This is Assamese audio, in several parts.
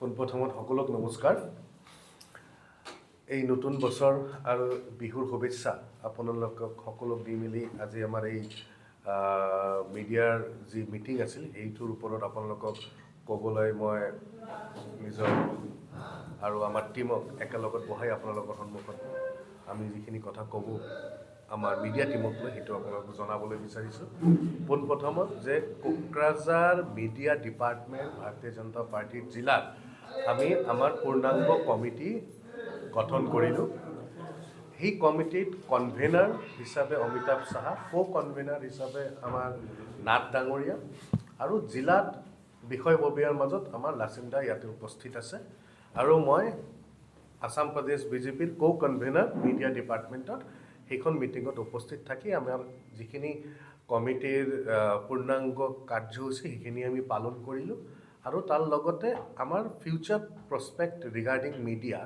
পোনপ্ৰথমত সকলোক নমস্কাৰ। এই নতুন বছৰ আৰু বিহুৰ শুভেচ্ছা আপোনালোকক সকলোক দি মেলি আজি আমাৰ এই মিডিয়াৰ যি মিটিং আছিল সেইটোৰ ওপৰত আপোনালোকক ক'বলৈ মই নিজৰ আৰু আমাৰ টীমক একেলগত বহাই আপোনালোকৰ সন্মুখত আমি যিখিনি কথা ক'ব আমাৰ মিডিয়া টিমক লৈ সেইটো আপোনালোকক জনাবলৈ বিচাৰিছোঁ। পোনপ্ৰথমত যে কোকৰাঝাৰ মিডিয়া ডিপাৰ্টমেণ্ট ভাৰতীয় জনতা পাৰ্টিৰ জিলাত আমি আমাৰ পূৰ্ণাংগ কমিটি গঠন কৰিলোঁ। সেই কমিটিত কনভেনাৰ হিচাপে অমিতাভ সাহা, কো কনভেনাৰ হিচাপে আমাৰ নাথ ডাঙৰীয়া আৰু জিলাত বিষয়ববীয়াৰ মাজত আমাৰ লাচিন্দা ইয়াতে উপস্থিত আছে আৰু মই আসাম প্ৰদেশ বিজেপিৰ কো কনভেনাৰ মিডিয়া ডিপাৰ্টমেণ্টত সেইখন মিটিঙত উপস্থিত থাকি আমাৰ যিখিনি কমিটিৰ পূৰ্ণাংগ কাৰ্যসূচী সেইখিনি আমি পালন কৰিলোঁ আৰু তাৰ লগতে আমাৰ ফিউচাৰ প্ৰস্পেক্ট ৰিগাৰ্ডিং মিডিয়া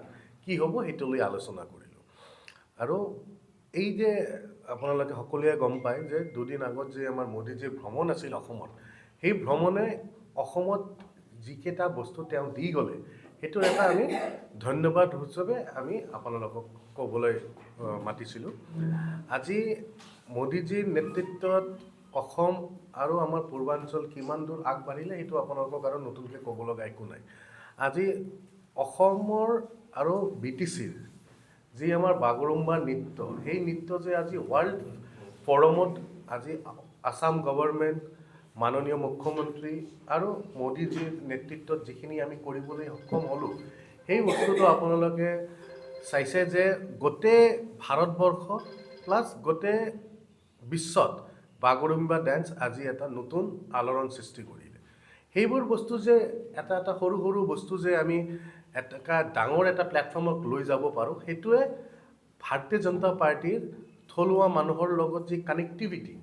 কি হ'ব সেইটো লৈ আলোচনা কৰিলোঁ। আৰু এই যে আপোনালোকে সকলোৱে গম পায় যে দুদিন আগত যে আমাৰ মোদীজীৰ ভ্ৰমণ আছিল অসমত, সেই ভ্ৰমণে অসমত যিকেইটা বস্তু তেওঁ দি গ'লে সেইটোৰ এটা আমি ধন্যবাদ হিচাপে আমি আপোনালোকক ক'বলৈ মাতিছিলোঁ। আজি মোদীজীৰ নেতৃত্বত অসম আৰু আমাৰ পূৰ্বাঞ্চল কিমান দূৰ আগবাঢ়িলে সেইটো আপোনালোকক আৰু নতুনকৈ ক'ব লগা একো নাই। আজি অসমৰ আৰু BTCৰ যি আমাৰ বাগৰুম্বা নৃত্য, সেই নৃত্য যে আজি ৱৰ্ল্ড ফৰমত আজি আসাম গভৰ্ণমেণ্ট, মাননীয় মুখ্যমন্ত্ৰী আৰু মোদীজীৰ নেতৃত্বত যিখিনি আমি কৰিবলৈ সক্ষম হ'লোঁ, সেই বস্তুটো আপোনালোকে চাইছে যে গোটেই ভাৰতবৰ্ষ প্লাছ গোটেই বিশ্বত বাগৰুম্বা ডেন্স আজি এটা নতুন আলোড়ন সৃষ্টি কৰিলে। সেইবোৰ বস্তু যে এটা এটা সৰু সৰু বস্তু যে আমি এটা ডাঙৰ এটা প্লেটফৰ্মক লৈ যাব পাৰোঁ, সেইটোৱে ভাৰতীয় জনতা পাৰ্টিৰ থলুৱা মানুহৰ লগত যি কানেক্টিভিটি,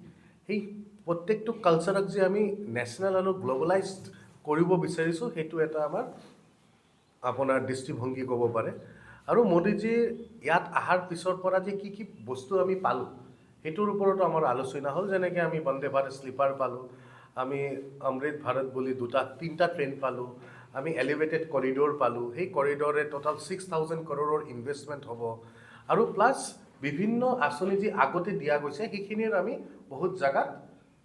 সেই প্ৰত্যেকটো কালচাৰক যে আমি নেশ্যনেল আৰু গ্ল'বেলাইজড কৰিব বিচাৰিছোঁ, সেইটো এটা আমাৰ আপোনাৰ দৃষ্টিভংগী ক'ব পাৰে। আৰু মোদীজীৰ ইয়াত অহাৰ পিছৰ পৰা যে কি কি বস্তু আমি পালোঁ সেইটোৰ ওপৰতো আমাৰ আলোচনা হ'ল। যেনেকৈ আমি বন্দে ভাৰত শ্লিপাৰ পালোঁ, আমি অমৃত ভাৰত বুলি তিনিটা ট্ৰেইন পালোঁ, আমি এলিভেটেড কৰিডৰ পালোঁ। সেই কৰিডৰে টোটাল 6,000 crore ইনভেষ্টমেণ্ট হ'ব আৰু প্লাছ বিভিন্ন আঁচনি যি আগতে দিয়া গৈছে সেইখিনিৰ আমি বহুত জেগাত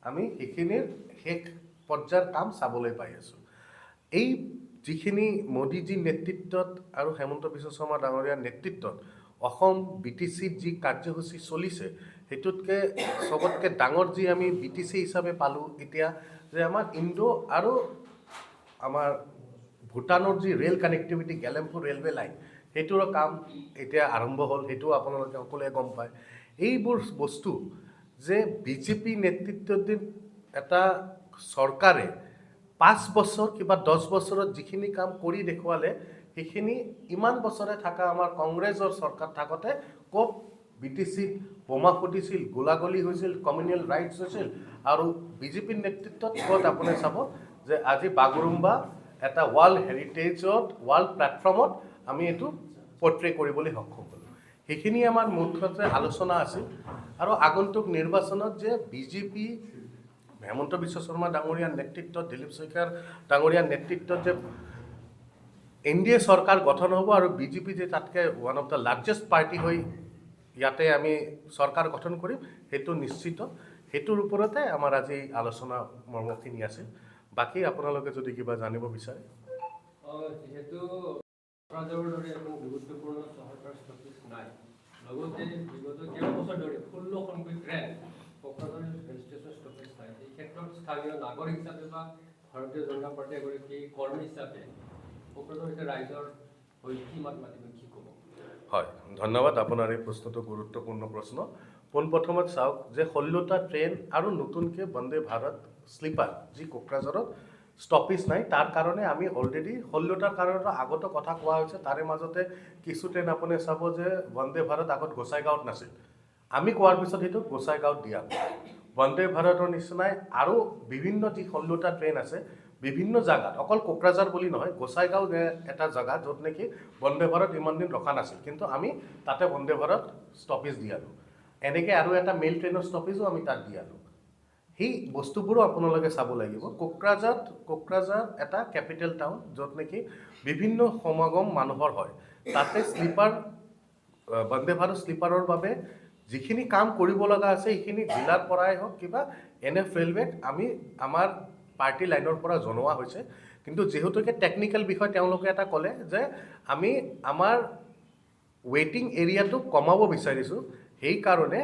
আমি সেইখিনিৰ শেষ পৰ্যায়ৰ কাম চাবলৈ পাই আছোঁ। এই যিখিনি মোদীজীৰ নেতৃত্বত আৰু হেমন্ত বিশ্ব শৰ্মা ডাঙৰীয়াৰ নেতৃত্বত অসম BTCত যি কাৰ্যসূচী চলিছে, সেইটোতকৈ চবতকৈ ডাঙৰ যি আমি BTC হিচাপে পালোঁ এতিয়া যে আমাৰ ইণ্ডো আৰু আমাৰ ভূটানৰ যি ৰেল কানেক্টিভিটি গেলেমপুৰ ৰেলৱে লাইন, সেইটোৰো কাম এতিয়া আৰম্ভ হ'ল, সেইটোও আপোনালোকে সকলোৱে গম পায়। এইবোৰ বস্তু যে BJP নেতৃত্বাধীন এটা চৰকাৰে 5 বছৰ কিবা 10 বছৰত যিখিনি কাম কৰি দেখুৱালে, সেইখিনি ইমান বছৰে থকা আমাৰ কংগ্ৰেছৰ চৰকাৰ থাকোঁতে ক'ত BTCত বোমা ফুটিছিল, গোলাগুলি হৈছিল, কমিউনেল ৰাইটছ হৈছিল, আৰু BJPৰ নেতৃত্বত ক'ত আপুনি চাব যে আজি বাগৰুম্বা এটা ৱৰ্ল্ড হেৰিটেজত ৱৰ্ল্ড প্লেটফৰ্মত আমি এইটো পৰ্ট্ৰে কৰিবলৈ সক্ষম হ'লোঁ। সেইখিনি আমাৰ মুখ্যতে আলোচনা আছিল। আৰু আগন্তুক নিৰ্বাচনত যে BJP হেমন্ত বিশ্ব শৰ্মা ডাঙৰীয়াৰ নেতৃত্বত, দিলীপ শইকীয়াৰ ডাঙৰীয়াৰ নেতৃত্বত যে NDA চৰকাৰ গঠন হ'ব আৰু BJP যে তাতকৈ one of the largest party হৈ ইয়াতে আমি চৰকাৰ গঠন কৰিম, সেইটো নিশ্চিত। সেইটোৰ ওপৰতে আমাৰ আজি আলোচনা মৰ্মখিনি আছিল। বাকী আপোনালোকে যদি কিবা জানিব বিচাৰে। যিহেতু কোকৰাঝাৰৰ দৰে এখন গুৰুত্বপূৰ্ণ চহৰৰ ষ্টপেজ নাই, লগতে বিগত কেইবছৰ ধৰি 16খনকৈ train Kokrajhar rail station stoppage নাই। এই ক্ষেত্ৰত স্থানীয় নাগৰিক হিচাপে বা ভাৰতীয় জনতা পাৰ্টীৰ এগৰাকী কৰ্মী হিচাপে কোকৰাঝাৰ ৰাইজৰ হৈ কি মাত মাতিব, কি ক'ব? হয়, ধন্যবাদ। আপোনাৰ এই প্ৰশ্নটো গুৰুত্বপূৰ্ণ প্ৰশ্ন। পোনপ্ৰথমত চাওক যে 16টা ট্ৰেইন আৰু নতুনকৈ বন্দে ভাৰত শ্লিপাৰ যি কোকৰাঝাৰত ষ্টপেজ নাই, তাৰ কাৰণে আমি অলৰেডি 16টাৰ কাৰণে আগতো কথা কোৱা হৈছে। তাৰে মাজতে কিছু ট্ৰেইন আপুনি চাব যে বন্দে ভাৰত আগত গোসাইগাঁৱত নাছিল, আমি কোৱাৰ পিছত সেইটো গোসাইগাঁৱত দিয়া হ'ল। বন্দে ভাৰতৰ নিচিনাই আৰু বিভিন্ন যি 16টা ট্ৰেইন আছে বিভিন্ন জেগাত, অকল কোকৰাঝাৰ বুলি নহয়, গোসাইগাঁও এটা জেগা য'ত নেকি বন্দে ভাৰত ইমান দিন ৰখা নাছিল, কিন্তু আমি তাতে বন্দে ভাৰত ষ্টপেজ দিয়ালোঁ। এনেকৈ আৰু এটা মেইল ট্ৰেইনৰ ষ্টপেজো আমি তাত দিয়ালোঁ। সেই বস্তুবোৰো আপোনালোকে চাব লাগিব। কোকৰাঝাৰ এটা কেপিটেল টাউন, য'ত নেকি বিভিন্ন সমাগম মানুহৰ হয়। তাতে বন্দে ভাৰত শ্লিপাৰৰ বাবে যিখিনি কাম কৰিব লগা আছে সেইখিনি জিলাৰ পৰাই হওক কিবা NF ৰেলৱেক আমি আমাৰ পাৰ্টি লাইনৰ পৰা জনোৱা হৈছে। কিন্তু যিহেতুকে টেকনিকেল বিষয় তেওঁলোকে এটা ক'লে যে আমি আমাৰ ৱেইটিং এৰিয়াটো কমাব বিচাৰিছোঁ, সেইকাৰণে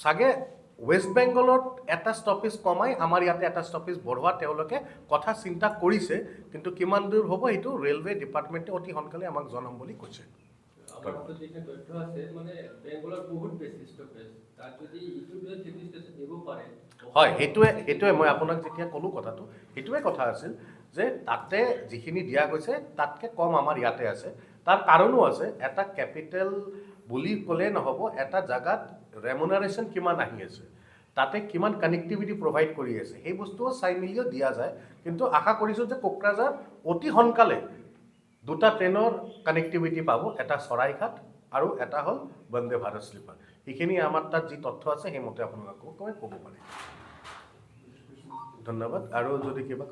চাগে ৱেষ্ট বেংগলত এটা ষ্টপেজ কমাই আমাৰ ইয়াতে এটা ষ্টপেজ বঢ়োৱা তেওঁলোকে কথা চিন্তা কৰিছে। কিন্তু কিমান দূৰ হ'ব সেইটো ৰেলৱে ডিপাৰ্টমেণ্টে অতি সোনকালে আমাক জনাম বুলি কৈছে। আমাৰ হাতত যিখিনি তথ্য আছে মানে বেংগলৰ বহুত বেছি ষ্টপেজ, তাত যদি ইটো সেইটো ষ্টেচন দিব পাৰে। হয়, সেইটোৱে মই আপোনাক যেতিয়া ক'লোঁ কথাটো, সেইটোৱে কথা আছিল যে তাতে যিখিনি দিয়া গৈছে তাতকৈ কম আমাৰ ইয়াতে আছে। তাৰ কাৰণো আছে, এটা কেপিটেল বুলি ক'লে নহ'ব, এটা জাগাত ৰেমুনাৰেশ্যন কিমান আহি আছে, তাতে কিমান কানেক্টিভিটি প্ৰভাইড কৰি আছে, সেই বস্তুও চাই মেলিও দিয়া যায়। কিন্তু আশা কৰিছোঁ যে কোকৰাঝাৰ অতি সোনকালে দুটা ট্ৰেইনৰ কানেক্টিভিটি পাব, এটা চৰাইঘাট আৰু এটা হ'ল বন্দে ভাৰত শ্লিপাৰ। সেইখিনি আমাৰ তাত যি তথ্য আছে সেইমতে আপোনালোকক ক'ব পাৰে। ধন্যবাদ। আৰু যদি কিবা